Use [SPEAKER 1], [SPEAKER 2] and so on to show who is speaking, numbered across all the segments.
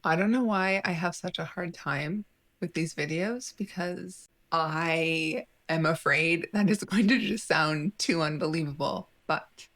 [SPEAKER 1] I don't know why I have such a hard time with these videos because I am afraid that it's going to just sound too unbelievable. But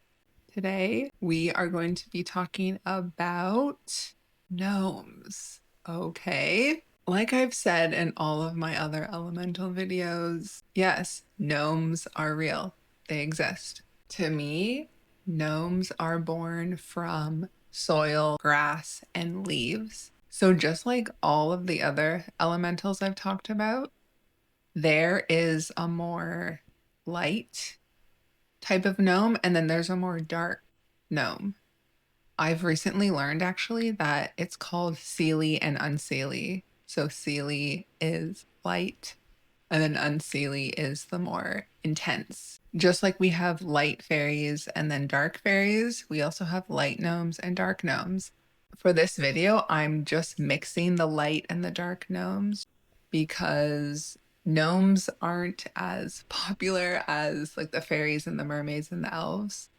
[SPEAKER 1] today we are going to be talking about gnomes. Okay. Like I've said in all of my other elemental videos, yes, gnomes are real. They exist. To me, gnomes are born from soil, grass, and leaves. So just like all of the other elementals I've talked about, there is a more light type of gnome, and then there's a more dark gnome. I've recently learned actually that it's called Seelie and Unseelie. So Seelie is light, and then Unseelie is the more intense. Just like we have light fairies and then dark fairies, we also have light gnomes and dark gnomes. For this video, I'm just mixing the light and the dark gnomes because gnomes aren't as popular as like the fairies and the mermaids and the elves.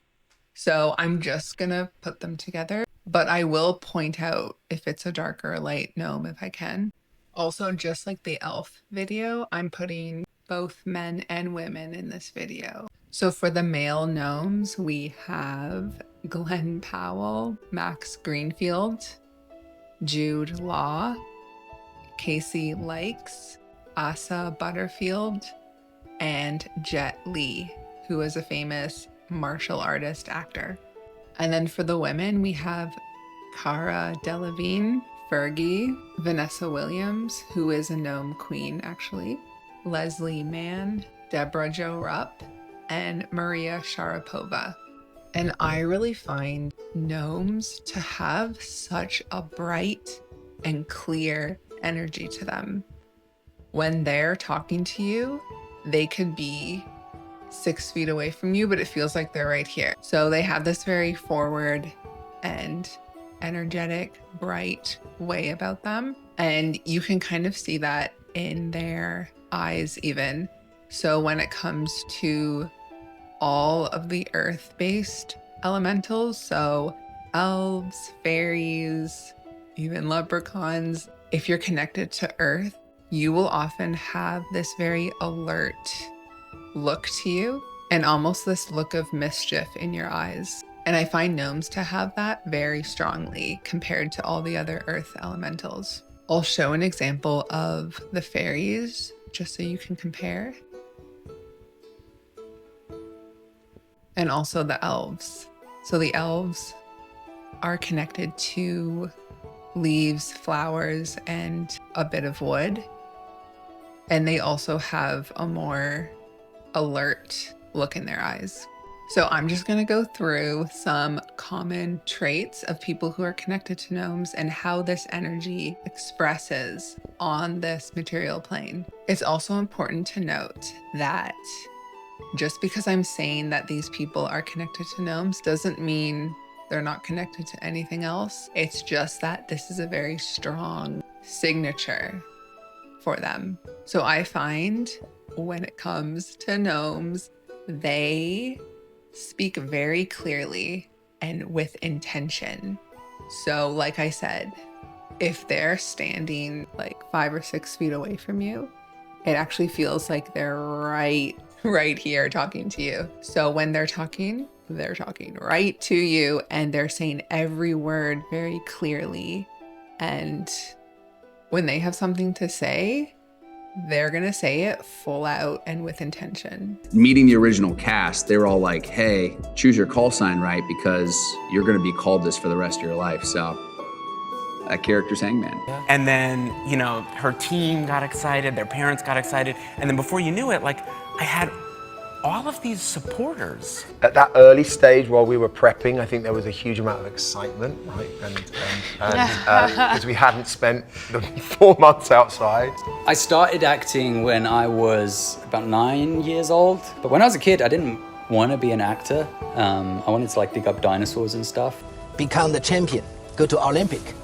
[SPEAKER 1] So I'm just gonna put them together, but I will point out if it's a dark or a light gnome if I can. Also, just like the elf video, I'm putting both men and women in this video. So for the male gnomes, we have Glen Powell, Max Greenfield, Jude Law, Casey Likes, Asa Butterfield, and Jet Li, who is a famous martial artist actor. And then for the women, we have Cara Delevigne, Fergie, Vanessa Williams, who is a gnome queen actually, Leslie Mann, Debra Jo Rupp, and Maria Sharapova. And I really find gnomes to have such a bright and clear energy to them. When they're talking to you, they could be 6 feet away from you, but it feels like they're right here. So they have this very forward and energetic, bright way about them. And you can kind of see that in their eyes even. So when it comes to all of the earth-based elementals, so elves, fairies, even leprechauns, if you're connected to earth, you will often have this very alert look to you and almost this look of mischief in your eyes. And I find gnomes to have that very strongly compared to all the other earth elementals. I'll show an example of the fairies just so you can compare. And also the elves. So the elves are connected to leaves, flowers, and a bit of wood. And they also have a more alert look in their eyes. So I'm just going to go through some common traits of people who are connected to gnomes and how this energy expresses on this material plane. It's also important to note that just because I'm saying that these people are connected to gnomes doesn't mean they're not connected to anything else. It's just that this is a very strong signature for them. So I find when it comes to gnomes, they speak very clearly and with intention. So like I said, if they're standing like 5 or 6 feet away from you, it actually feels like they're right here talking to you. So when they're talking right to you and they're saying every word very clearly. And when they have something to say, they're gonna say it full out and with intention.
[SPEAKER 2] Meeting the original cast, they were all like, hey, choose your call sign right because you're gonna be called this for the rest of your life. So that character's Hangman.
[SPEAKER 3] Yeah. And then, you know, her team got excited, their parents got excited. And then before you knew it, like I had all of these supporters.
[SPEAKER 4] At that early stage while we were prepping, I think there was a huge amount of excitement, right? And because we hadn't spent the 4 months outside.
[SPEAKER 5] I started acting when I was about 9 years old. But when I was a kid, I didn't want to be an actor. I wanted to like dig up dinosaurs and stuff.
[SPEAKER 6] Become the champion, go to Olympic.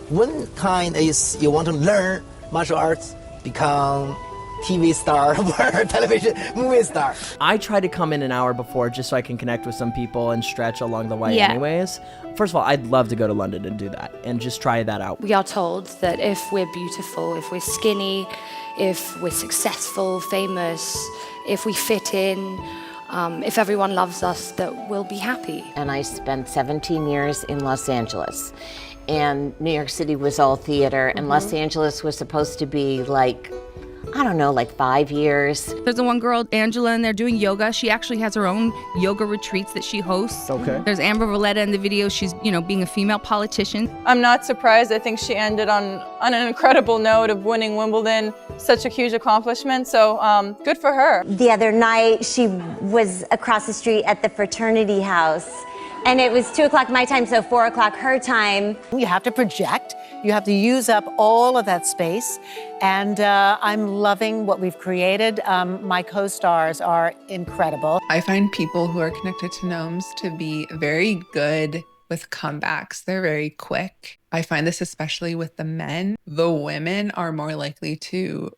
[SPEAKER 6] One kind is you want to learn martial arts, become TV star or television movie star.
[SPEAKER 7] I try to come in an hour before just so I can connect with some people and stretch along the way anyways. First of all, I'd love to go to London and do that and just try that out.
[SPEAKER 8] We are told that if we're beautiful, if we're skinny, if we're successful, famous, if we fit in, if everyone loves us, that we'll be happy.
[SPEAKER 9] And I spent 17 years in Los Angeles. And New York City was all theater, and Los Angeles was supposed to be like, I don't know, like 5 years.
[SPEAKER 10] There's the one girl, Angela, and they're doing yoga. She actually has her own yoga retreats that she hosts.
[SPEAKER 7] Okay.
[SPEAKER 10] There's Amber Valletta in the video. She's, being a female politician.
[SPEAKER 11] I'm not surprised. I think she ended on an incredible note of winning Wimbledon, such a huge accomplishment. So good for her.
[SPEAKER 12] The other night, she was across the street at the fraternity house. And it was 2 o'clock my time, so 4 o'clock her time.
[SPEAKER 13] You have to project. You have to use up all of that space. And I'm loving what we've created. My co-stars are incredible.
[SPEAKER 1] I find people who are connected to Gnomes to be very good with comebacks. They're very quick. I find this especially with the men. The women are more likely to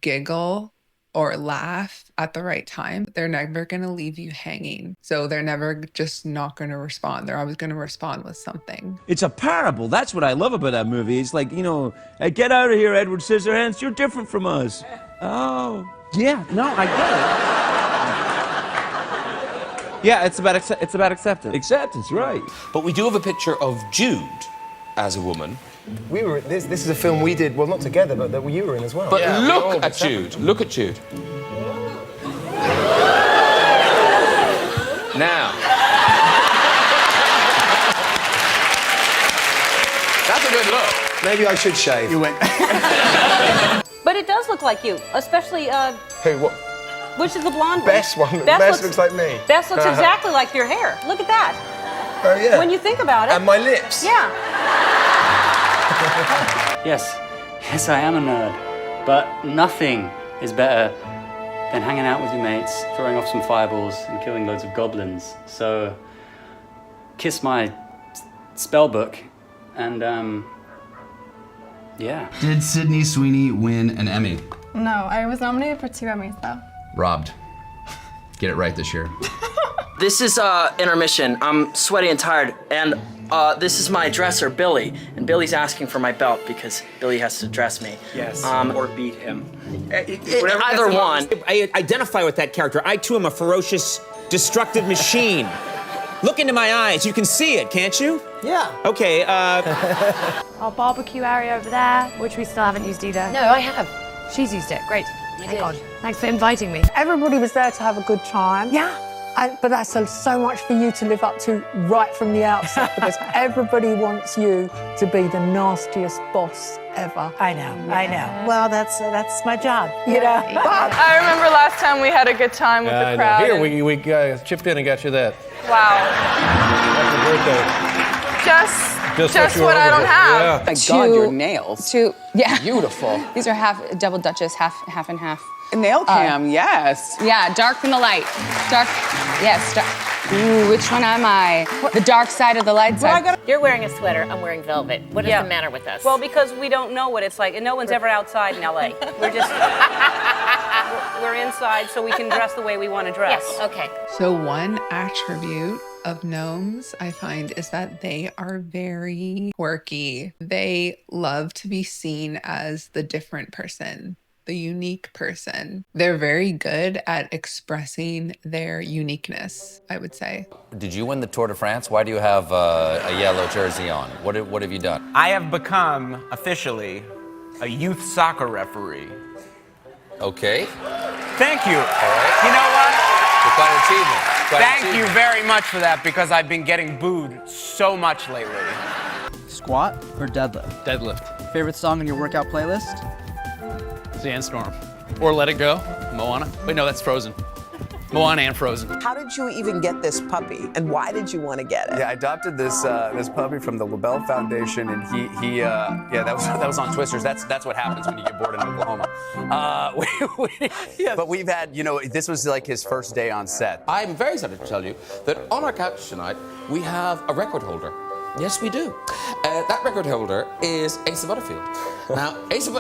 [SPEAKER 1] giggle or laugh at the right time. They're never gonna leave you hanging. So they're never just not gonna respond. They're always gonna respond with something.
[SPEAKER 14] It's a parable. That's what I love about that movie. It's like, hey, get out of here, Edward Scissorhands. You're different from us. Oh, yeah, no, I get it.
[SPEAKER 15] Yeah, it's about acceptance.
[SPEAKER 14] Acceptance, right.
[SPEAKER 15] But we do have a picture of Jude as a woman.
[SPEAKER 4] We were. This is a film we did. Well, not together, but that you were in as well.
[SPEAKER 15] But look at Jude. Look at Jude. Now. That's a good look.
[SPEAKER 4] Maybe I should shave.
[SPEAKER 14] You went.
[SPEAKER 11] But it does look like you, especially
[SPEAKER 4] Who? What?
[SPEAKER 11] which is the blonde one?
[SPEAKER 4] Best one. Best looks like me.
[SPEAKER 11] Best looks exactly like your hair. Look at that.
[SPEAKER 4] Oh yeah.
[SPEAKER 11] When you think about it.
[SPEAKER 4] And my lips.
[SPEAKER 11] Yeah.
[SPEAKER 5] Yes, I am a nerd. But nothing is better than hanging out with your mates, throwing off some fireballs, and killing loads of goblins. So, kiss my spell book, and yeah.
[SPEAKER 2] Did Sydney Sweeney win an Emmy?
[SPEAKER 11] No, I was nominated for 2 Emmys though.
[SPEAKER 2] Robbed. Get it right this year.
[SPEAKER 7] This is intermission. I'm sweaty and tired, and this is my dresser, Billy. And Billy's asking for my belt because Billy has to dress me.
[SPEAKER 3] Yes,
[SPEAKER 7] or
[SPEAKER 3] beat him.
[SPEAKER 7] Either one.
[SPEAKER 3] I identify with that character. I, too, am a ferocious, destructive machine. Look into my eyes. You can see it, can't you?
[SPEAKER 13] Yeah.
[SPEAKER 3] Okay,
[SPEAKER 8] Our barbecue area over there, which we still haven't used either.
[SPEAKER 9] No, I have.
[SPEAKER 8] She's used it. Great.
[SPEAKER 9] Thank God.
[SPEAKER 8] Thanks for inviting me.
[SPEAKER 13] Everybody was there to have a good time.
[SPEAKER 11] Yeah.
[SPEAKER 13] But that's so much for you to live up to right from the outset because everybody wants you to be the nastiest boss ever. I know. Well, that's my job, you know.
[SPEAKER 11] I remember last time we had a good time with the crowd.
[SPEAKER 14] Here, we chipped in and got you that.
[SPEAKER 11] Wow.
[SPEAKER 14] Happy birthday.
[SPEAKER 11] Just what I don't have.
[SPEAKER 14] Yeah.
[SPEAKER 10] My God, your nails.
[SPEAKER 11] Yeah.
[SPEAKER 10] Beautiful. These are half double Duchess, half and half.
[SPEAKER 11] Nail cam, yes.
[SPEAKER 10] Yeah, dark than the light. Dark, yes. Dark. Ooh, which one am I? The dark side or the light side?
[SPEAKER 9] You're wearing a sweater, I'm wearing velvet. What is the matter with us?
[SPEAKER 11] Well, because we don't know what it's like, and no one's ever outside in LA. We're just, we're inside so we can dress the way we want to dress.
[SPEAKER 9] Yes, okay.
[SPEAKER 1] So one attribute of Gnomes I find is that they are very quirky. They love to be seen as the different person, the unique person. They're very good at expressing their uniqueness, I would say.
[SPEAKER 15] Did you win the Tour de France? Why do you have a yellow jersey on? What have you done?
[SPEAKER 3] I have become, officially, a youth soccer referee.
[SPEAKER 15] Okay.
[SPEAKER 3] Thank you.
[SPEAKER 15] All right.
[SPEAKER 3] You know what?
[SPEAKER 15] Quite an achievement.
[SPEAKER 3] Thank you very much for that because I've been getting booed so much lately.
[SPEAKER 7] Squat or deadlift?
[SPEAKER 14] Deadlift.
[SPEAKER 7] Favorite song on your workout playlist?
[SPEAKER 14] Sandstorm. Or Let It Go. Moana. Wait, no, that's Frozen. Moana and Frozen.
[SPEAKER 11] How did you even get this puppy, and why did you want to get it?
[SPEAKER 2] Yeah, I adopted this puppy from the LaBelle Foundation, and that was on Twisters. That's what happens when you get bored in Oklahoma. But we've had, this was like his first day on set.
[SPEAKER 15] I'm very excited to tell you that on our couch tonight, we have a record holder.
[SPEAKER 16] Yes, we do. That record holder is Asa Butterfield. Now,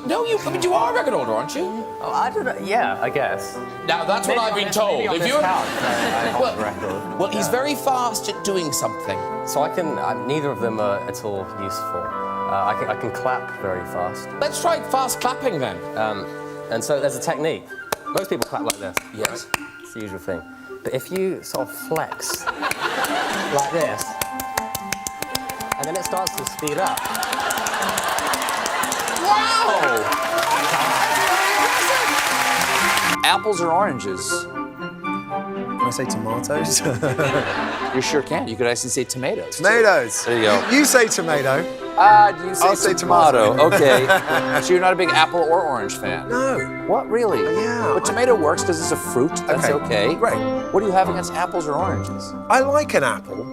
[SPEAKER 16] no, you are a record holder, aren't you?
[SPEAKER 17] Oh, I don't know. Yeah, I guess.
[SPEAKER 16] Now, that's what I've been told.
[SPEAKER 17] Maybe on this couch, I hold the record.
[SPEAKER 16] Well, he's very fast at doing something.
[SPEAKER 17] So I can, neither of them are at all useful. I can clap very fast.
[SPEAKER 16] Let's try fast clapping then.
[SPEAKER 17] And so there's a technique. Most people clap like this.
[SPEAKER 16] Yes.
[SPEAKER 17] It's the usual thing. But if you sort of flex like this, and then it starts to speed up.
[SPEAKER 16] Wow!
[SPEAKER 2] Apples or oranges?
[SPEAKER 6] Can I say tomatoes?
[SPEAKER 2] You sure can. You could actually say tomatoes.
[SPEAKER 6] Tomatoes.
[SPEAKER 2] There you go.
[SPEAKER 6] You say tomato.
[SPEAKER 2] You say
[SPEAKER 6] I'll say
[SPEAKER 2] tomato.
[SPEAKER 6] tomato.
[SPEAKER 2] Okay. So you're not a big apple or orange fan?
[SPEAKER 6] No.
[SPEAKER 2] What, really?
[SPEAKER 6] Yeah.
[SPEAKER 2] But tomato works because it's a fruit. That's okay.
[SPEAKER 6] Great.
[SPEAKER 2] What do you have against apples or oranges?
[SPEAKER 6] I like an apple.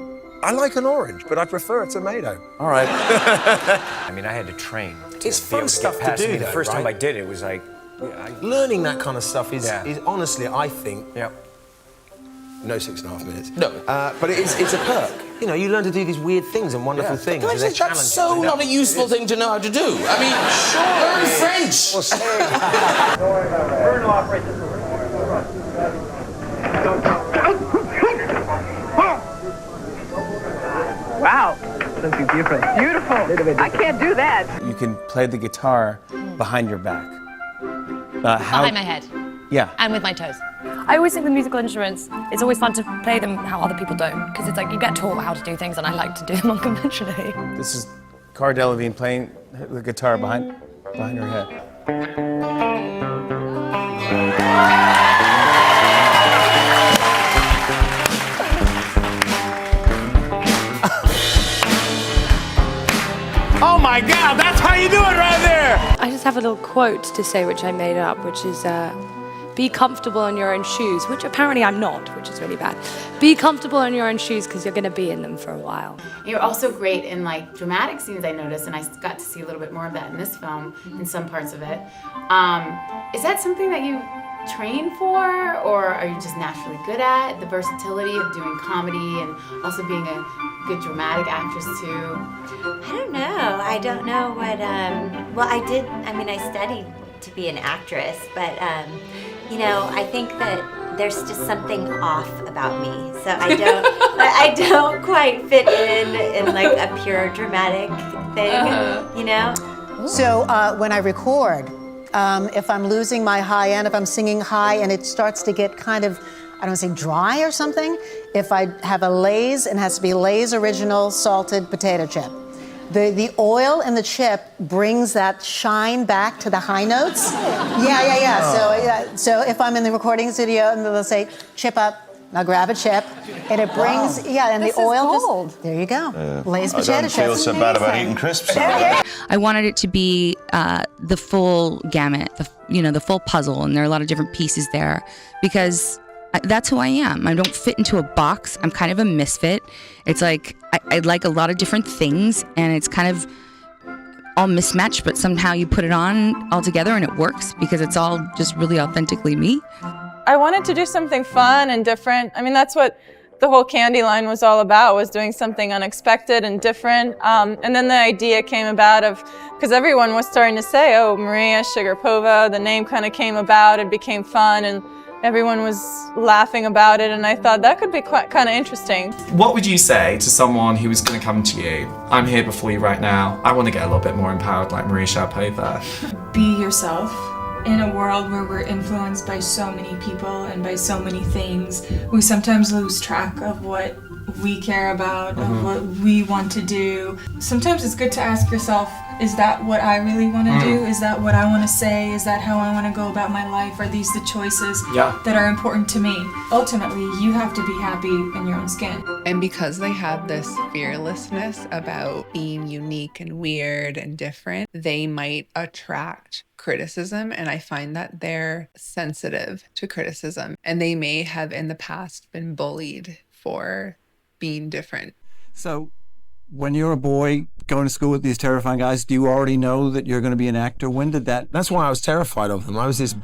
[SPEAKER 6] I like an orange, but I prefer a tomato.
[SPEAKER 2] All right.
[SPEAKER 4] I mean, I had to train.
[SPEAKER 6] It's fun stuff to do.
[SPEAKER 4] The first time I did it was like... Learning that kind of stuff is honestly, I think...
[SPEAKER 6] Yeah.
[SPEAKER 4] No 6.5 minutes.
[SPEAKER 16] No.
[SPEAKER 4] But it's a perk. You know, you learn to do these weird things and wonderful things.
[SPEAKER 16] Can I
[SPEAKER 4] and
[SPEAKER 16] say,
[SPEAKER 4] they're
[SPEAKER 16] that's
[SPEAKER 4] challenges,
[SPEAKER 16] so
[SPEAKER 4] you know?
[SPEAKER 16] not a useful thing to know how to do. I mean, learn French.
[SPEAKER 4] We're going to operate this
[SPEAKER 18] Wow, something different. Beautiful. I can't do that.
[SPEAKER 3] You can play the guitar behind your back.
[SPEAKER 19] Behind my head.
[SPEAKER 3] Yeah.
[SPEAKER 19] And with my toes. I always think with musical instruments, it's always fun to play them how other people don't, because it's like you get taught how to do things, and I like to do them unconventionally.
[SPEAKER 3] This is Cara Delevigne playing the guitar behind her head.
[SPEAKER 14] Oh my God, that's how you do it right there!
[SPEAKER 8] I just have a little quote to say, which I made up, which is, be comfortable in your own shoes, which apparently I'm not, which is really bad. Be comfortable in your own shoes, because you're going to be in them for a while.
[SPEAKER 20] You're also great in like dramatic scenes, I noticed, and I got to see a little bit more of that in this film, in some parts of it. Is that something that you train for, or are you just naturally good at? The versatility of doing comedy and also being a good dramatic actress too?
[SPEAKER 12] I don't know. I don't know what, well, I studied to be an actress, but, you know, I think that there's just something off about me. So I don't quite fit in like a pure dramatic thing, you know?
[SPEAKER 13] So when I record, if I'm losing my high end, if I'm singing high and it starts to get kind of, I don't want to say dry or something, if I have a Lay's, and it has to be Lay's original salted potato chip. The oil in the chip brings that shine back to the high notes. Yeah. So if I'm in the recording studio and they'll say, chip up, I'll grab a chip, and it brings, and the oil just, there you go. Lay's potato chip.
[SPEAKER 21] I don't feel so bad about eating crisps.
[SPEAKER 22] I wanted it to be the full gamut, the full puzzle, and there are a lot of different pieces there, because that's who I am. I don't fit into a box. I'm kind of a misfit. It's like I like a lot of different things, and it's kind of all mismatched, but somehow you put it on all together and it works because it's all just really authentically me.
[SPEAKER 23] I wanted to do something fun and different. I mean, that's what the whole candy line was all about, was doing something unexpected and different. And then the idea came about of, because everyone was starting to say, oh, Maria Sharapova, the name kind of came about, it became fun, and everyone was laughing about it, and I thought that could be quite kind of interesting.
[SPEAKER 24] What would you say to someone who was going to come to you? I'm here before you right now. I want to get a little bit more empowered like Maria Sharapova.
[SPEAKER 25] Be yourself. In a world where we're influenced by so many people and by so many things, we sometimes lose track of what we care about, of what we want to do. Sometimes it's good to ask yourself, is that what I really want to do? Is that what I want to say? Is that how I want to go about my life? Are these the choices that are important to me? Ultimately, you have to be happy in your own skin.
[SPEAKER 1] And because they have this fearlessness about being unique and weird and different, they might attract criticism. And I find that they're sensitive to criticism. And they may have in the past been bullied for being different.
[SPEAKER 14] So when you're a boy going to school with these terrifying guys, do you already know that you're going to be an actor? When did that?
[SPEAKER 4] That's why I was terrified of them. I was this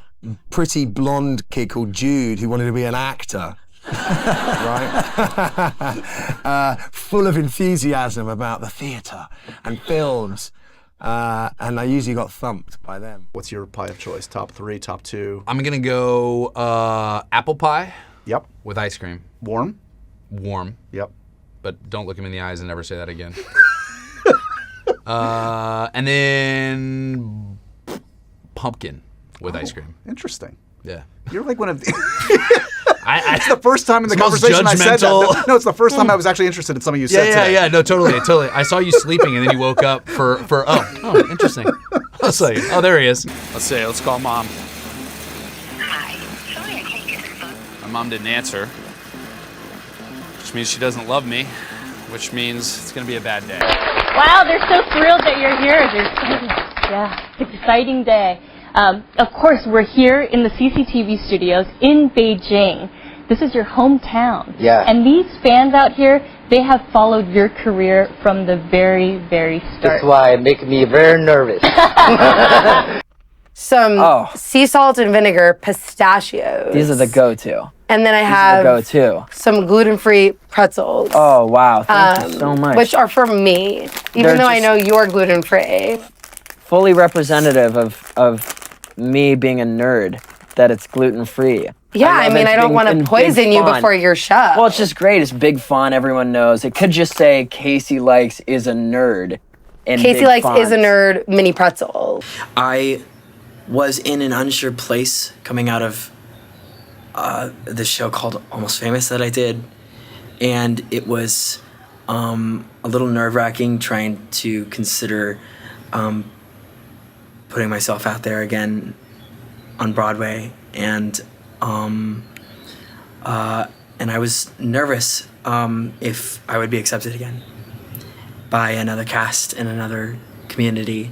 [SPEAKER 4] pretty blonde kid called Jude who wanted to be an actor. right? Full of enthusiasm about the theatre and films. And I usually got thumped by them.
[SPEAKER 5] What's your pie of choice? Top 3, top 2?
[SPEAKER 2] I'm gonna go apple pie.
[SPEAKER 5] Yep.
[SPEAKER 2] With ice cream.
[SPEAKER 5] Warm?
[SPEAKER 2] Warm.
[SPEAKER 5] Yep.
[SPEAKER 2] But don't look him in the eyes and never say that again. And then pumpkin with ice cream.
[SPEAKER 5] Interesting.
[SPEAKER 2] Yeah.
[SPEAKER 5] You're like one of the... It's the first time in the conversation I said that. No, it's the first time I was actually interested in something you said today.
[SPEAKER 2] Yeah, no, totally. I saw you sleeping and then you woke up for oh, interesting. I was like, oh, there he is.
[SPEAKER 3] Let's call Mom. My mom didn't answer, which means she doesn't love me, which means it's gonna be a bad day.
[SPEAKER 7] Wow, they're so thrilled that you're here. They're excited. Yeah, it's an exciting day. Of course, we're here in the CCTV studios in Beijing. This is your hometown.
[SPEAKER 17] Yeah.
[SPEAKER 7] And these fans out here, they have followed your career from the very, very start.
[SPEAKER 17] That's why it makes me very nervous.
[SPEAKER 9] Some sea salt and vinegar pistachios.
[SPEAKER 17] These are the go-to.
[SPEAKER 9] And then I have
[SPEAKER 17] go-to.
[SPEAKER 9] some gluten-free pretzels.
[SPEAKER 17] Oh, wow. Thank you so much.
[SPEAKER 9] Which are for me, even though I know you're gluten-free.
[SPEAKER 17] Fully representative of me being a nerd, that it's gluten-free.
[SPEAKER 9] Yeah, I mean, I don't want to poison you before your show.
[SPEAKER 17] Well, it's just great. It's big fun. Everyone knows. It could just say, Casey Likes is a nerd.
[SPEAKER 9] Casey Likes is a nerd, mini pretzel.
[SPEAKER 10] I was in an unsure place coming out of this show called Almost Famous that I did. And it was a little nerve-wracking trying to consider putting myself out there again on Broadway. And I was nervous if I would be accepted again by another cast in another community.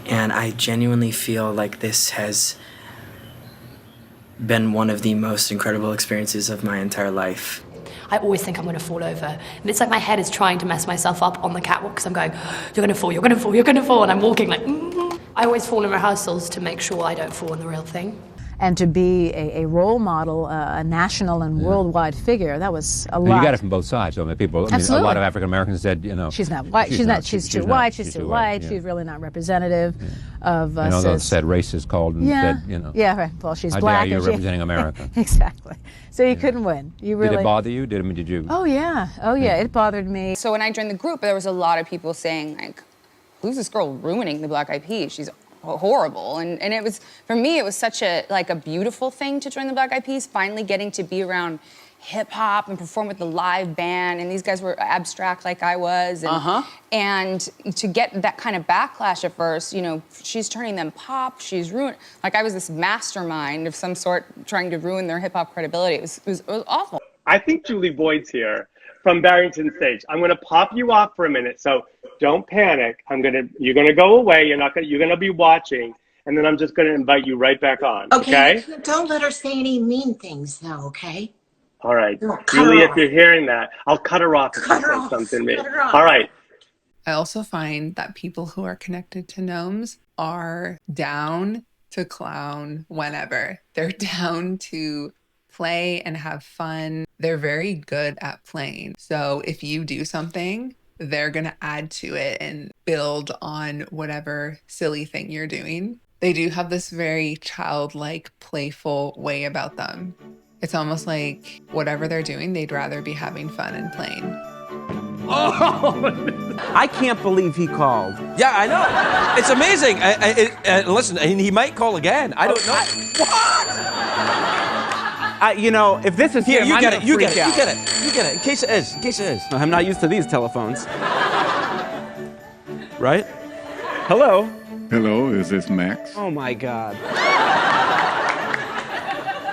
[SPEAKER 10] And I genuinely feel like this has been one of the most incredible experiences of my entire life.
[SPEAKER 19] I always think I'm going to fall over. And it's like my head is trying to mess myself up on the catwalk because I'm going, you're going to fall, you're going to fall, you're going to fall. And I'm walking like, I always fall in rehearsals to make sure I don't fall in the real thing.
[SPEAKER 13] And to be a role model, a national and worldwide figure, that was a lot.
[SPEAKER 21] And you got it from both sides. So, I mean, a lot of African Americans said,
[SPEAKER 13] she's not white. She's too white. She's too white. She's really not representative of us.
[SPEAKER 21] Those said racist called and said,
[SPEAKER 13] Yeah, right. Well, she's
[SPEAKER 21] how
[SPEAKER 13] black.
[SPEAKER 21] dare you representing America.
[SPEAKER 13] Exactly. So you couldn't win. You really.
[SPEAKER 21] Did it bother you? Did you?
[SPEAKER 13] Oh yeah. It bothered me.
[SPEAKER 26] So when I joined the group, there was a lot of people saying like, "Who's this girl ruining the Black Eyed Peas? She's horrible." And it was, for me, it was such a beautiful thing to join the Black Eyed Peas, finally getting to be around hip hop and perform with the live band, and these guys were abstract like I was, and to get that kind of backlash at first, she's turning them pop, she's ruined, like I was this mastermind of some sort trying to ruin their hip hop credibility. It was awful.
[SPEAKER 27] I think Julie Boyd's here from Barrington Stage. I'm gonna pop you off for a minute, so don't panic. You're gonna go away. You're gonna be watching, and then I'm just gonna invite you right back on. Okay?
[SPEAKER 28] Don't let her say any mean things, though. Okay.
[SPEAKER 27] All right,
[SPEAKER 28] No, cut
[SPEAKER 27] Julie,
[SPEAKER 28] her
[SPEAKER 27] if
[SPEAKER 28] off.
[SPEAKER 27] you're hearing that, I'll cut her off if she
[SPEAKER 28] Cut her
[SPEAKER 27] says
[SPEAKER 28] off.
[SPEAKER 27] something to me.
[SPEAKER 28] Cut her off.
[SPEAKER 27] All right.
[SPEAKER 1] I also find that people who are connected to Gnomes are down to clown whenever. They're down to play and have fun. They're very good at playing. So if you do something, they're going to add to it and build on whatever silly thing you're doing. They do have this very childlike, playful way about them. It's almost like whatever they're doing, they'd rather be having fun and playing.
[SPEAKER 14] Oh, I can't believe he called. Yeah, I know. It's amazing. Listen, and he might call again. I don't know. What?
[SPEAKER 3] If this is
[SPEAKER 14] Here,
[SPEAKER 3] him,
[SPEAKER 14] you
[SPEAKER 3] I'm
[SPEAKER 14] get
[SPEAKER 3] gonna
[SPEAKER 14] it. You
[SPEAKER 3] freak
[SPEAKER 14] get it.
[SPEAKER 3] out.
[SPEAKER 14] You get it. You get it. In case it is. In case it is.
[SPEAKER 3] I'm not used to these telephones.
[SPEAKER 14] Right? Hello.
[SPEAKER 29] Hello, is this Max?
[SPEAKER 3] Oh my God.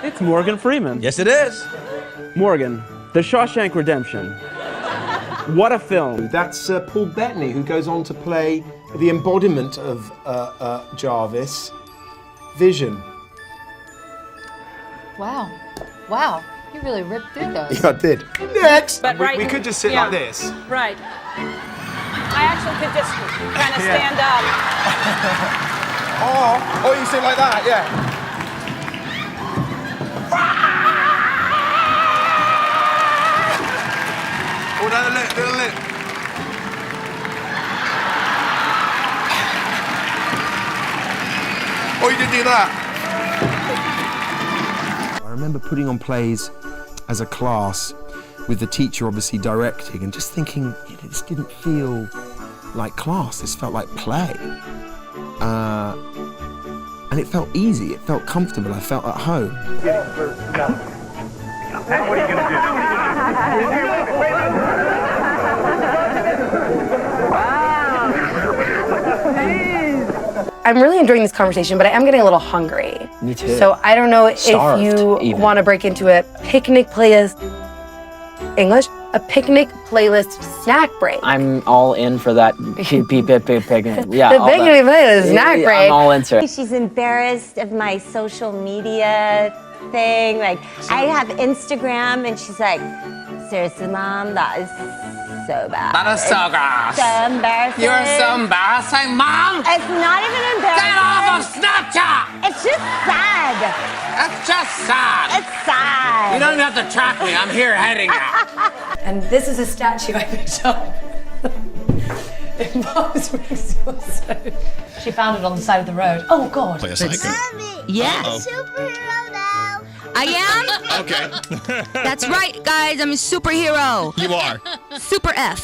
[SPEAKER 3] It's Morgan Freeman.
[SPEAKER 14] Yes, it is.
[SPEAKER 3] Morgan, The Shawshank Redemption. What a film.
[SPEAKER 4] That's Paul Bettany, who goes on to play the embodiment of Jarvis, Vision.
[SPEAKER 30] Wow. Wow. You really ripped through those.
[SPEAKER 4] Yeah, I did. Next!
[SPEAKER 11] But
[SPEAKER 4] we could just sit like this.
[SPEAKER 11] Right. I actually could just kind of stand up.
[SPEAKER 4] Oh, you sit like that, yeah.
[SPEAKER 6] Oh, dale. Oh, you can do that.
[SPEAKER 8] I remember putting on plays as a class with the teacher obviously directing and just thinking, this didn't feel like class, this felt like play. And it felt easy, it felt comfortable, I felt at home.
[SPEAKER 6] What are you going to
[SPEAKER 9] I'm really enjoying this conversation, but I am getting a little hungry.
[SPEAKER 10] Me too.
[SPEAKER 9] So I don't know
[SPEAKER 10] Starved,
[SPEAKER 9] if you
[SPEAKER 10] even.
[SPEAKER 9] want to break into a picnic playlist, English, a picnic playlist snack break.
[SPEAKER 10] I'm all in for that picnic. Yeah,
[SPEAKER 9] The picnic playlist snack break.
[SPEAKER 10] I'm all into it.
[SPEAKER 12] She's embarrassed of my social media thing. Like, I have Instagram, and she's like, seriously, Mom, that is so bad.
[SPEAKER 3] That is so gross.
[SPEAKER 12] So embarrassing.
[SPEAKER 3] You're so embarrassing, Mom.
[SPEAKER 12] It's not even embarrassing.
[SPEAKER 3] Get off of Snapchat.
[SPEAKER 12] It's just sad.
[SPEAKER 3] It's just sad.
[SPEAKER 12] It's sad.
[SPEAKER 3] You don't even have to track me. I'm here heading out.
[SPEAKER 19] And this is a statue I picked up. Mom's being so sad. She found it on the side of the road. Oh, God.
[SPEAKER 6] Play a psycho.
[SPEAKER 15] Yes.
[SPEAKER 12] Superhero now.
[SPEAKER 15] I am?
[SPEAKER 6] Okay.
[SPEAKER 15] That's right, guys. I'm a superhero.
[SPEAKER 6] You are.
[SPEAKER 15] Super F.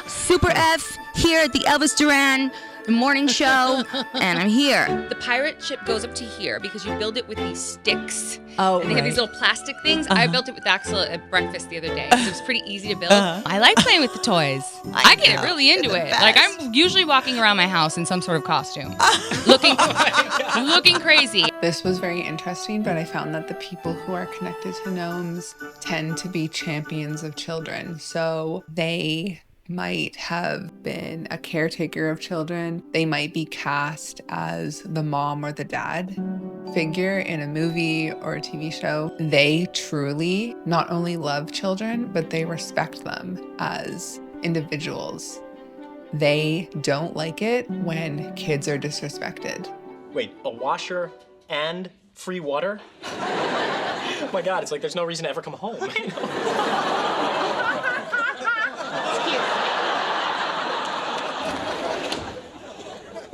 [SPEAKER 15] Super F here at the Elvis Duran morning show, and I'm here.
[SPEAKER 16] The pirate ship goes up to here because you build it with these sticks.
[SPEAKER 15] Oh,
[SPEAKER 16] and they have these little plastic things. I built it with Axel at breakfast the other day. So it was pretty easy to build. I like playing with the toys. I get really into it. Like, I'm usually walking around my house in some sort of costume, looking crazy.
[SPEAKER 1] This was very interesting, but I found that the people who are connected to gnomes tend to be champions of children. So they might have been a caretaker of children. They might be cast as the mom or the dad figure in a movie or a TV show. They truly not only love children, but they respect them as individuals. They don't like it when kids are disrespected.
[SPEAKER 18] Wait, a washer and free water? Oh my God, it's like there's no reason to ever come home.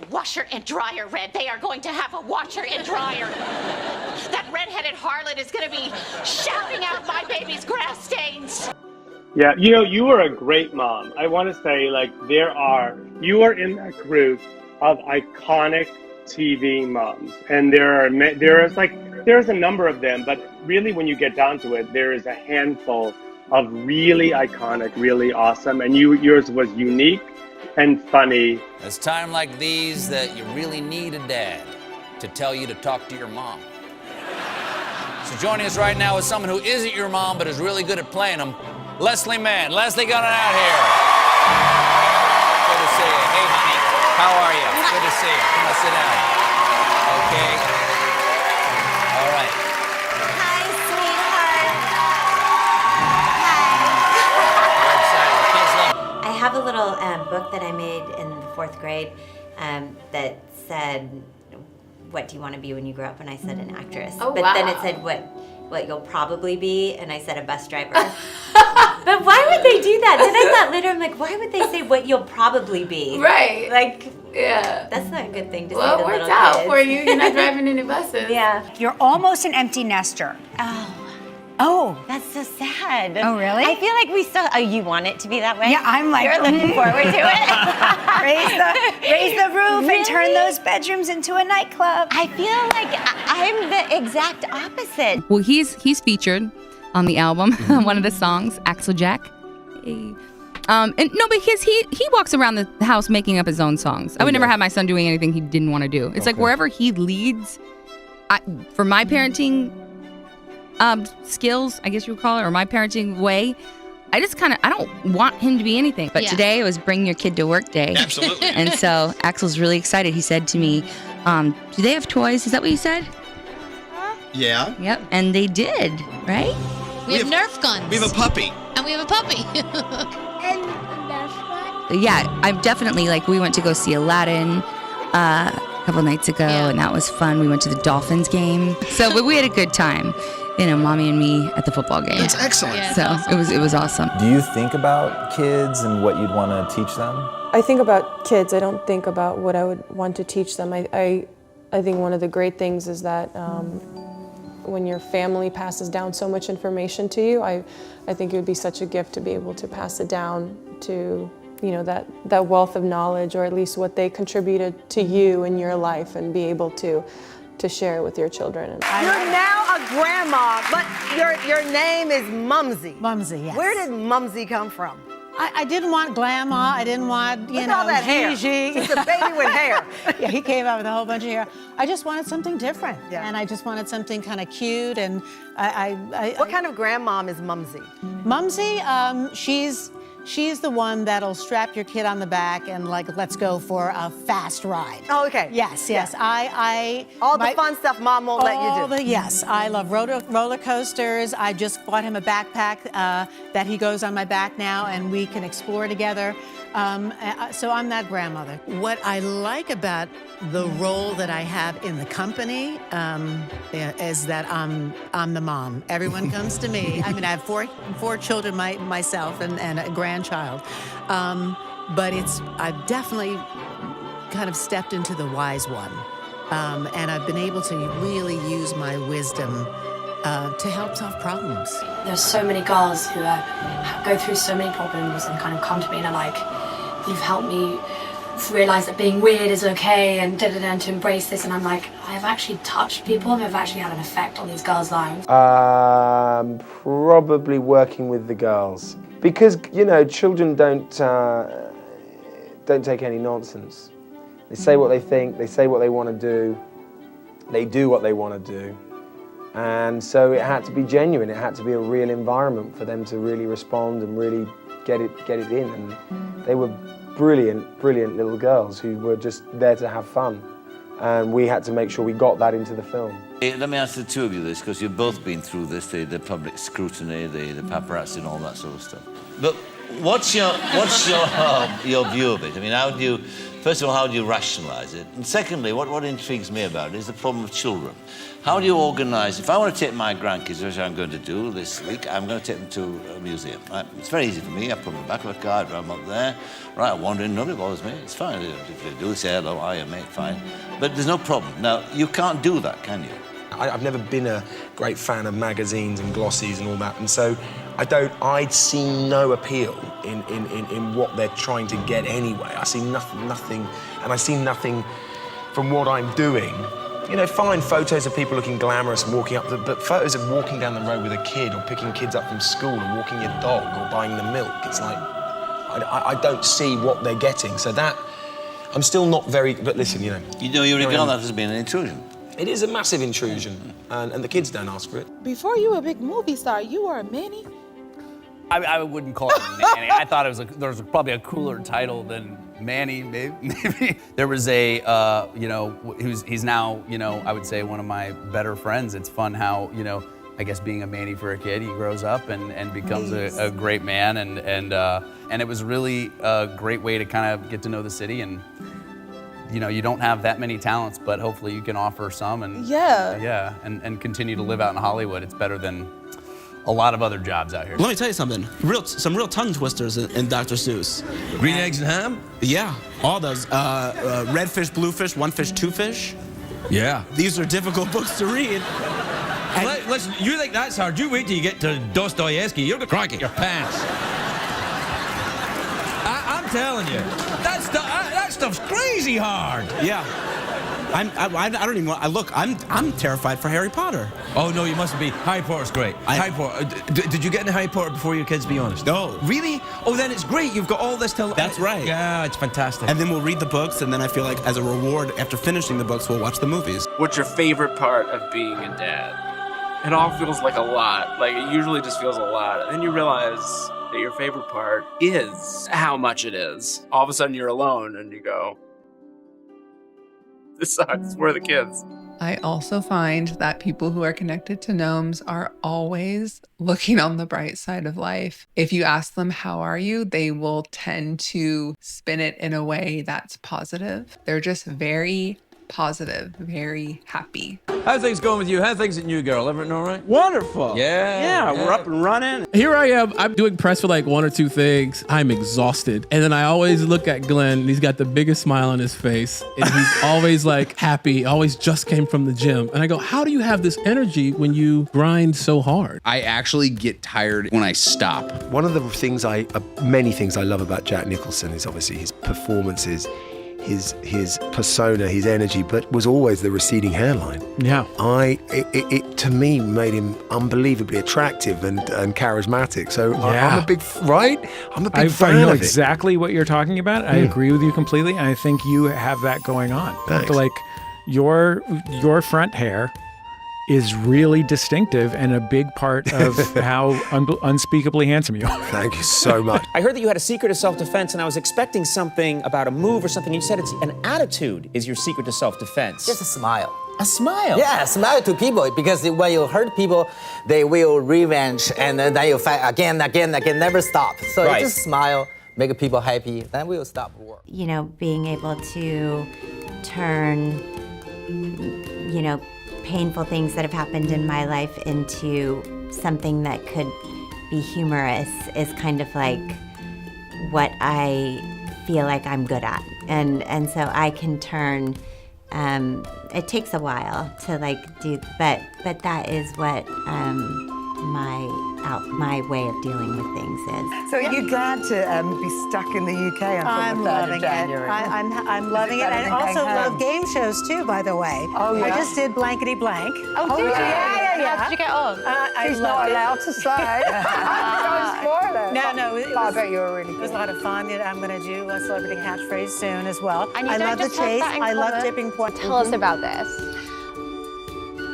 [SPEAKER 20] Washer and dryer, Red. They are going to have a washer and dryer. That redheaded harlot is going to be shouting out my baby's grass stains.
[SPEAKER 27] Yeah, you know, you are a great mom. I want to say, like, you are in that group of iconic TV moms, and there's a number of them, but really when you get down to it, there is a handful of really iconic, really awesome, and yours was unique and funny.
[SPEAKER 22] It's time like these that you really need a dad to tell you to talk to your mom. So joining us right now is someone who isn't your mom but is really good at playing them, Leslie Mann. Leslie, got it out here. Good to see you. Hey, honey, how are you? Good to see you. Come on, sit down. Okay. All right.
[SPEAKER 12] Hi, sweetheart. Hi. I have a little book that I made in the 4th grade that said, what do you want to be when you grow up? And I said an actress.
[SPEAKER 19] Oh,
[SPEAKER 12] but
[SPEAKER 19] wow.
[SPEAKER 12] then it said what you'll probably be, and I said a bus driver. But why would they do that? Then I thought later, I'm like, why would they say what you'll probably be?
[SPEAKER 19] Right.
[SPEAKER 12] Like,
[SPEAKER 19] yeah.
[SPEAKER 12] That's not a good thing to
[SPEAKER 19] Well,
[SPEAKER 12] say
[SPEAKER 19] it
[SPEAKER 12] to
[SPEAKER 19] worked
[SPEAKER 12] little
[SPEAKER 19] out
[SPEAKER 12] kids.
[SPEAKER 19] for you. You're not driving any buses.
[SPEAKER 12] Yeah.
[SPEAKER 22] You're almost an empty nester. Oh.
[SPEAKER 12] That's so sad.
[SPEAKER 22] Oh, really?
[SPEAKER 12] I feel like we still, you want it to be that way?
[SPEAKER 22] Yeah, I'm like,
[SPEAKER 12] you're looking forward to it.
[SPEAKER 22] raise the roof and turn those bedrooms into a nightclub.
[SPEAKER 12] I feel like I'm the exact opposite.
[SPEAKER 16] Well, he's featured on the album, one of the songs, Axel Jack. And no, because he walks around the house making up his own songs. I would never have my son doing anything he didn't want to do. It's like wherever he leads, for my parenting skills, I guess you would call it, or my parenting way, I don't want him to be anything. But today it was bring your kid to work day.
[SPEAKER 6] Absolutely.
[SPEAKER 16] And so Axel's really excited. He said to me, do they have toys? Is that what you said?
[SPEAKER 6] Yeah.
[SPEAKER 16] Yep. And they did, right?
[SPEAKER 23] We have Nerf guns.
[SPEAKER 6] We have a puppy.
[SPEAKER 23] And we have a puppy.
[SPEAKER 16] Yeah, I've definitely, we went to go see Aladdin a couple nights ago, and that was fun. We went to the Dolphins game. So, but we had a good time. mommy and me at the football game.
[SPEAKER 6] That's excellent.
[SPEAKER 23] Yeah,
[SPEAKER 16] So it was awesome.
[SPEAKER 2] Do you think about kids and what you'd want to teach them?
[SPEAKER 5] I think about kids. I don't think about what I would want to teach them. I think one of the great things is that when your family passes down so much information to you, I think it would be such a gift to be able to pass it down to, that wealth of knowledge, or at least what they contributed to you in your life, and be able to share it with your children.
[SPEAKER 7] You're now a grandma, but your name is Mumsy.
[SPEAKER 13] Mumsy, yes.
[SPEAKER 7] Where did Mumsy come from?
[SPEAKER 13] I didn't want Grandma. I didn't want,
[SPEAKER 7] Look at all that hair.
[SPEAKER 13] Gigi.
[SPEAKER 7] It's a baby with hair.
[SPEAKER 13] Yeah, he came out with a whole bunch of hair. I just wanted something different. Yeah. And I just wanted something kind of cute. And
[SPEAKER 7] What kind of grandmom is Mumsy?
[SPEAKER 13] Mumsy, she's the one that'll strap your kid on the back and let's go for a fast ride.
[SPEAKER 7] Oh, okay.
[SPEAKER 13] Yes.
[SPEAKER 7] All the fun stuff Mom won't let you do.
[SPEAKER 13] Yes, I love roller coasters. I just bought him a backpack that he goes on my back now, and we can explore together. So I'm that grandmother. What I like about the role that I have in the company is that I'm the mom. Everyone comes to me. I mean, I have four children myself and a grandchild, but I've definitely kind of stepped into the wise one, and I've been able to really use my wisdom to help solve problems.
[SPEAKER 19] There's so many girls who go through so many problems and kind of come to me and are like, you've helped me realize that being weird is okay and to embrace this. And I'm like, I've actually touched people. I've actually had an effect on these girls' lives.
[SPEAKER 8] Probably working with the girls. Because, children don't take any nonsense. They say what they think, they say what they want to do, they do what they want to do. And so it had to be genuine, it had to be a real environment for them to really respond and really get it in. And they were brilliant little girls who were just there to have fun. And we had to make sure we got that into the film.
[SPEAKER 22] Let me ask the two of you this, because you've both been through this, the public scrutiny, the paparazzi and all that sort of stuff. But what's your view of it? I mean, first of all, how do you rationalize it? And secondly, what intrigues me about it is the problem of children. How do you organize, if I want to take my grandkids, which I'm going to do this week, I'm going to take them to a museum, right? It's very easy for me. I put them in the back of a car, I drive them up there, right, I wander in, nobody bothers me, it's fine. If they do, say hello, hiya, mate, fine. But there's no problem. Now, you can't do that, can you?
[SPEAKER 8] I've never been a great fan of magazines and glossies and all that, and so I see no appeal in what they're trying to get anyway. I see nothing, and I see nothing from what I'm doing. Fine photos of people looking glamorous and walking up, but photos of walking down the road with a kid, or picking kids up from school and walking your dog, or buying them milk, it's like, I don't see what they're getting. So that, I'm still not very, but listen,
[SPEAKER 22] you regard that as being an intrusion.
[SPEAKER 8] It is a massive intrusion, and the kids don't ask for it.
[SPEAKER 17] Before you were a big movie star, you were a Manny?
[SPEAKER 21] I wouldn't call it Manny. I thought there was probably a cooler title than Manny, maybe. There was he's now, I would say one of my better friends. It's fun how, I guess being a Manny for a kid, he grows up and becomes a great man, and it was really a great way to kind of get to know the city. And you don't have that many talents, but hopefully you can offer some and continue to live out in Hollywood. It's better than a lot of other jobs out here.
[SPEAKER 24] Let me tell you something. Some real tongue twisters in Dr. Seuss.
[SPEAKER 14] Green eggs and ham?
[SPEAKER 24] Yeah, all those. Red fish, blue fish, one fish, two fish.
[SPEAKER 14] Yeah.
[SPEAKER 24] These are difficult books to read.
[SPEAKER 14] Listen, you think that's hard? You wait till you get to Dostoevsky. You're gonna crack your pants. I'm telling you, that stuff's crazy hard.
[SPEAKER 24] Yeah. I don't even want. Look, I'm terrified for Harry Potter.
[SPEAKER 14] Oh no, you mustn't be. Harry Potter's great. Harry Potter. Did you get into Harry Potter before your kids? Be honest.
[SPEAKER 24] No.
[SPEAKER 14] Really? Oh, then it's great. You've got all this to.
[SPEAKER 24] That's right.
[SPEAKER 14] Yeah, it's fantastic.
[SPEAKER 24] And then we'll read the books, and then I feel like as a reward after finishing the books, we'll watch the movies.
[SPEAKER 25] What's your favorite part of being a dad? It all feels like a lot. Like it usually just feels a lot, and then you realize that your favorite part is how much it is. All of a sudden, you're alone, and you go, "This sucks. We're the kids."
[SPEAKER 1] I also find that people who are connected to gnomes are always looking on the bright side of life. If you ask them, how are you? They will tend to spin it in a way that's positive. They're just very positive, very happy.
[SPEAKER 14] How's things going with you? How's things at New Girl? Everything all right?
[SPEAKER 3] Wonderful.
[SPEAKER 14] Yeah.
[SPEAKER 3] We're up and running.
[SPEAKER 4] Here I am. I'm doing press for like 1 or 2 things. I'm exhausted. And then I always look at Glenn, and he's got the biggest smile on his face. And he's always like happy, always just came from the gym. And I go, how do you have this energy when you grind so hard?
[SPEAKER 9] I actually get tired when I stop.
[SPEAKER 8] One of the things many things I love about Jack Nicholson is obviously his performances, his persona, his energy, but was always the receding hairline.
[SPEAKER 4] Yeah.
[SPEAKER 8] It to me made him unbelievably attractive and charismatic. So I'm a big fan
[SPEAKER 3] I know
[SPEAKER 8] of it.
[SPEAKER 3] exactly what you're talking about. I agree with you completely. And I think you have that going on.
[SPEAKER 8] Thanks.
[SPEAKER 3] Like your front hair is really distinctive and a big part of how unspeakably handsome you are.
[SPEAKER 8] Thank you so much.
[SPEAKER 10] I heard that you had a secret to self-defense, and I was expecting something about a move or something. You said it's an attitude is your secret to self-defense.
[SPEAKER 11] Just a smile.
[SPEAKER 10] A smile?
[SPEAKER 11] Yeah, smile to people, because when you hurt people, they will revenge, and then you fight again, never stop. So you just smile, make people happy, then we will stop war.
[SPEAKER 12] You know, being able to turn, you know, painful things that have happened in my life into something that could be humorous is kind of like what I feel like I'm good at. And so I can turn, it takes a while to like do, but that is what my way of dealing with things is.
[SPEAKER 7] So you're glad to be stuck in the UK until
[SPEAKER 13] I'm
[SPEAKER 7] the 3rd
[SPEAKER 13] loving
[SPEAKER 7] of January.
[SPEAKER 13] it. I'm loving it. And also love game shows too, by the way.
[SPEAKER 7] Oh, yeah?
[SPEAKER 13] I just did Blankety Blank.
[SPEAKER 7] Oh, did you? Yeah.
[SPEAKER 13] How did you get on?
[SPEAKER 7] She's not allowed to say. Don't spoil it.
[SPEAKER 13] No.
[SPEAKER 7] I bet you were really good.
[SPEAKER 13] It was a lot of fun. I'm going to do a celebrity catchphrase soon as well.
[SPEAKER 15] And you
[SPEAKER 13] I
[SPEAKER 15] don't
[SPEAKER 13] love the
[SPEAKER 15] just have
[SPEAKER 13] chase.
[SPEAKER 15] that in
[SPEAKER 13] I love
[SPEAKER 15] common.
[SPEAKER 13] tipping point.
[SPEAKER 15] Tell us about this.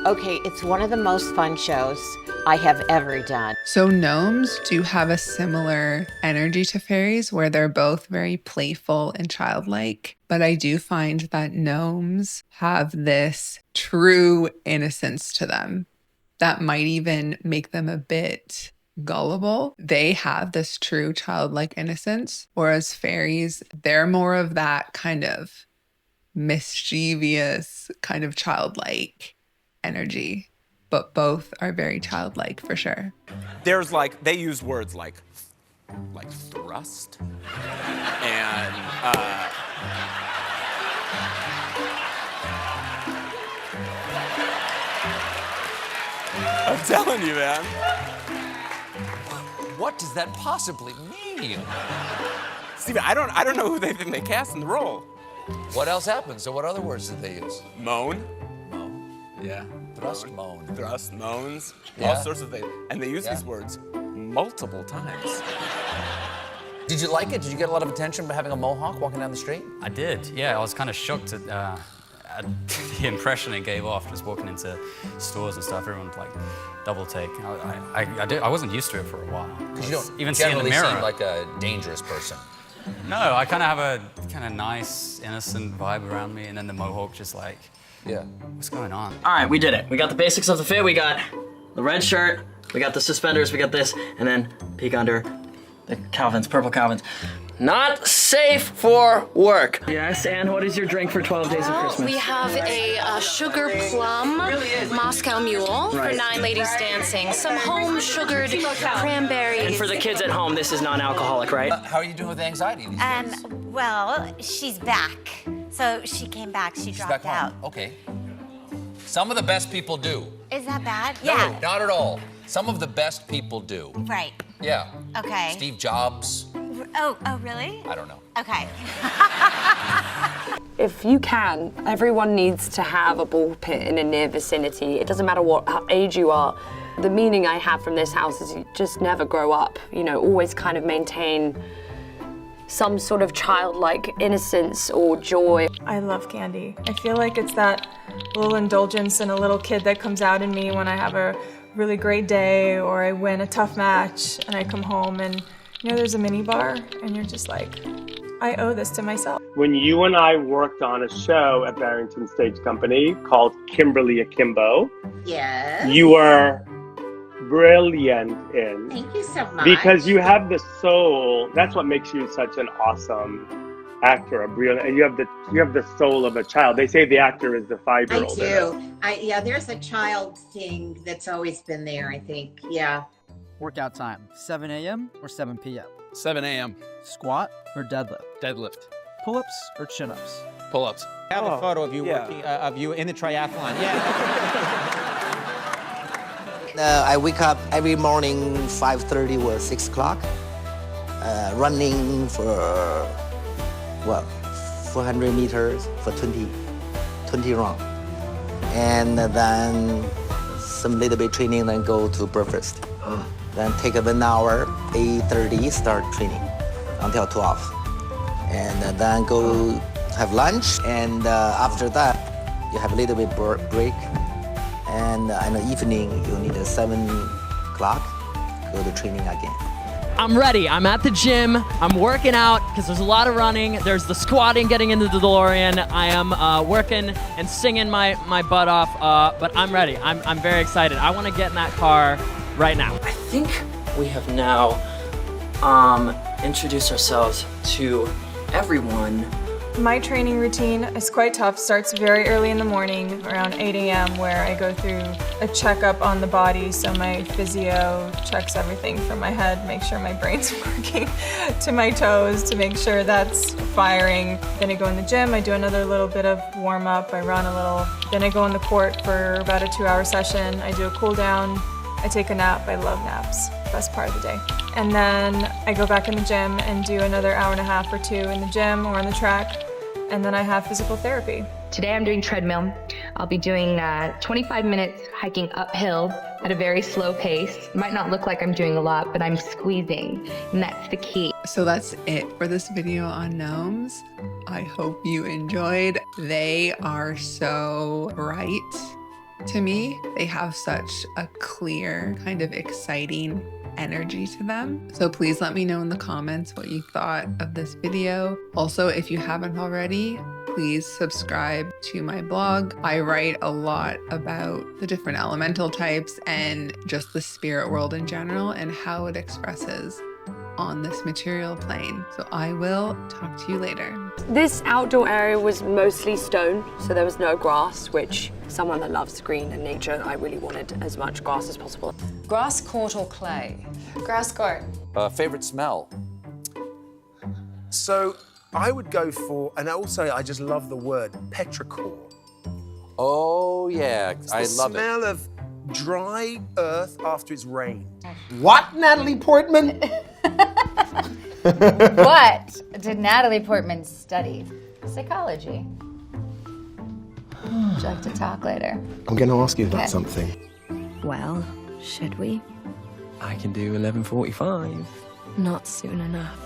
[SPEAKER 15] Okay, it's one of the most fun shows I have ever done.
[SPEAKER 1] So gnomes do have a similar energy to fairies where they're both very playful and childlike. But I do find that gnomes have this true innocence to them that might even make them a bit gullible. They have this true childlike innocence, whereas fairies, they're more of that kind of mischievous, kind of childlike energy. But both are very childlike for sure.
[SPEAKER 26] There's like, they use words like thrust and I'm telling you, man.
[SPEAKER 22] What does that possibly mean?
[SPEAKER 26] Steven, I don't know who they think they cast in the role.
[SPEAKER 22] What else happens? So what other words did they use?
[SPEAKER 26] Moan. Yeah.
[SPEAKER 22] Thrust, moan.
[SPEAKER 26] Thrust, moans,
[SPEAKER 22] Yeah.
[SPEAKER 26] all sorts of things. And they use these words multiple times.
[SPEAKER 22] Did you like it? Did you get a lot of attention by having a mohawk walking down the street?
[SPEAKER 28] I did, yeah. I was kind of shocked at the impression it gave off, just walking into stores and stuff. Everyone would like double take. I wasn't used to it for a while.
[SPEAKER 22] Because you don't
[SPEAKER 28] even see in the
[SPEAKER 22] generally
[SPEAKER 28] mirror.
[SPEAKER 22] seem like a dangerous person.
[SPEAKER 28] No, I kind of have a kind of nice, innocent vibe around me, and then the mohawk just like,
[SPEAKER 22] yeah,
[SPEAKER 28] what's going on?
[SPEAKER 29] All right, we did it. We got the basics of the fit. We got the red shirt, we got the suspenders, we got this, and then peek under the Calvins, purple Calvins. Not safe for work. Yes, and what is your drink for 12 Days of Christmas?
[SPEAKER 15] We have a sugar plum Moscow Mule for 9 ladies dancing, some home sugared cranberries.
[SPEAKER 29] And for the kids at home, this is non-alcoholic, right?
[SPEAKER 22] How are you doing with anxiety these days?
[SPEAKER 12] Well, she's back. So she came back, she
[SPEAKER 22] She's
[SPEAKER 12] dropped
[SPEAKER 22] back
[SPEAKER 12] out.
[SPEAKER 22] home. Okay. Some of the best people do.
[SPEAKER 12] Is that bad?
[SPEAKER 22] No,
[SPEAKER 12] Yeah.
[SPEAKER 22] not at all. Some of the best people do.
[SPEAKER 12] Right.
[SPEAKER 22] Yeah.
[SPEAKER 12] Okay.
[SPEAKER 22] Steve Jobs.
[SPEAKER 12] Oh, really?
[SPEAKER 22] I don't know.
[SPEAKER 12] Okay.
[SPEAKER 30] If you can, everyone needs to have a ball pit in a near vicinity. It doesn't matter what age you are. The meaning I have from this house is you just never grow up. You know, always kind of maintain some sort of childlike innocence or joy.
[SPEAKER 5] I love candy. I feel like it's that little indulgence in a little kid that comes out in me when I have a really great day or I win a tough match and I come home and you know there's a mini bar and you're just like, I owe this to myself.
[SPEAKER 27] When you and I worked on a show at Barrington Stage Company called Kimberly Akimbo,
[SPEAKER 20] Yes.
[SPEAKER 27] you were brilliant in.
[SPEAKER 20] Thank you so much.
[SPEAKER 27] Because you have the soul. That's what makes you such an awesome actor, a brilliant, and you have the soul of a child. They say the actor is the 5-year-old.
[SPEAKER 2] I do. Yeah, there's a child thing that's always been there, I think. Yeah.
[SPEAKER 6] Workout time, 7 a.m. or 7 p.m.?
[SPEAKER 16] 7 a.m.
[SPEAKER 6] Squat or deadlift?
[SPEAKER 16] Deadlift.
[SPEAKER 6] Pull-ups or chin-ups?
[SPEAKER 16] Pull-ups.
[SPEAKER 10] I have a photo of you working, of you in the triathlon.
[SPEAKER 11] I wake up every morning 5:30 or 6 o'clock, running for 400 meters for 20 rounds, and then some little bit training, then go to breakfast. Then take 1 hour, 8:30 start training until 12, and then go have lunch, and after that you have a little bit break. And in the evening, you need 7 o'clock, go to training again.
[SPEAKER 17] I'm ready. I'm at the gym. I'm working out because there's a lot of running. There's the squatting, getting into the DeLorean. I am working and singing my butt off, but I'm ready. I'm very excited. I want to get in that car right now.
[SPEAKER 29] I think we have now introduced ourselves to everyone.
[SPEAKER 5] My training routine is quite tough. Starts very early in the morning, around 8 a.m., where I go through a checkup on the body. So my physio checks everything from my head, make sure my brain's working, to my toes, to make sure that's firing. Then I go in the gym, I do another little bit of warm up, I run a little. Then I go on the court for about a 2-hour session. I do a cool down, I take a nap. I love naps, best part of the day. And then I go back in the gym and do another 1.5 or 2 in the gym or on the track. And then I have physical therapy.
[SPEAKER 18] Today I'm doing treadmill. I'll be doing 25 minutes hiking uphill at a very slow pace. It might not look like I'm doing a lot, but I'm squeezing, and that's the key.
[SPEAKER 1] So that's it for this video on gnomes. I hope you enjoyed. They are so bright to me. They have such a clear, kind of exciting energy to them. So please let me know in the comments what you thought of this video. Also, if you haven't already, please subscribe to my blog. I write a lot about the different elemental types and just the spirit world in general and how it expresses on this material plane. So I will talk to you later.
[SPEAKER 30] This outdoor area was mostly stone, so there was no grass, which someone that loves green and nature, I really wanted as much grass as possible.
[SPEAKER 19] Grass court or clay?
[SPEAKER 2] Grass court.
[SPEAKER 22] Favorite smell?
[SPEAKER 8] So I would go for, and also I just love the word petrichor.
[SPEAKER 22] Oh yeah, I love it.
[SPEAKER 8] The smell of dry earth after it's rained.
[SPEAKER 11] What, Natalie Portman?
[SPEAKER 19] What did Natalie Portman study? Psychology. Would you like to talk later?
[SPEAKER 8] I'm going to ask you about
[SPEAKER 19] Okay.
[SPEAKER 8] something.
[SPEAKER 30] Well, should we?
[SPEAKER 16] I can do 11:45.
[SPEAKER 30] Not soon enough.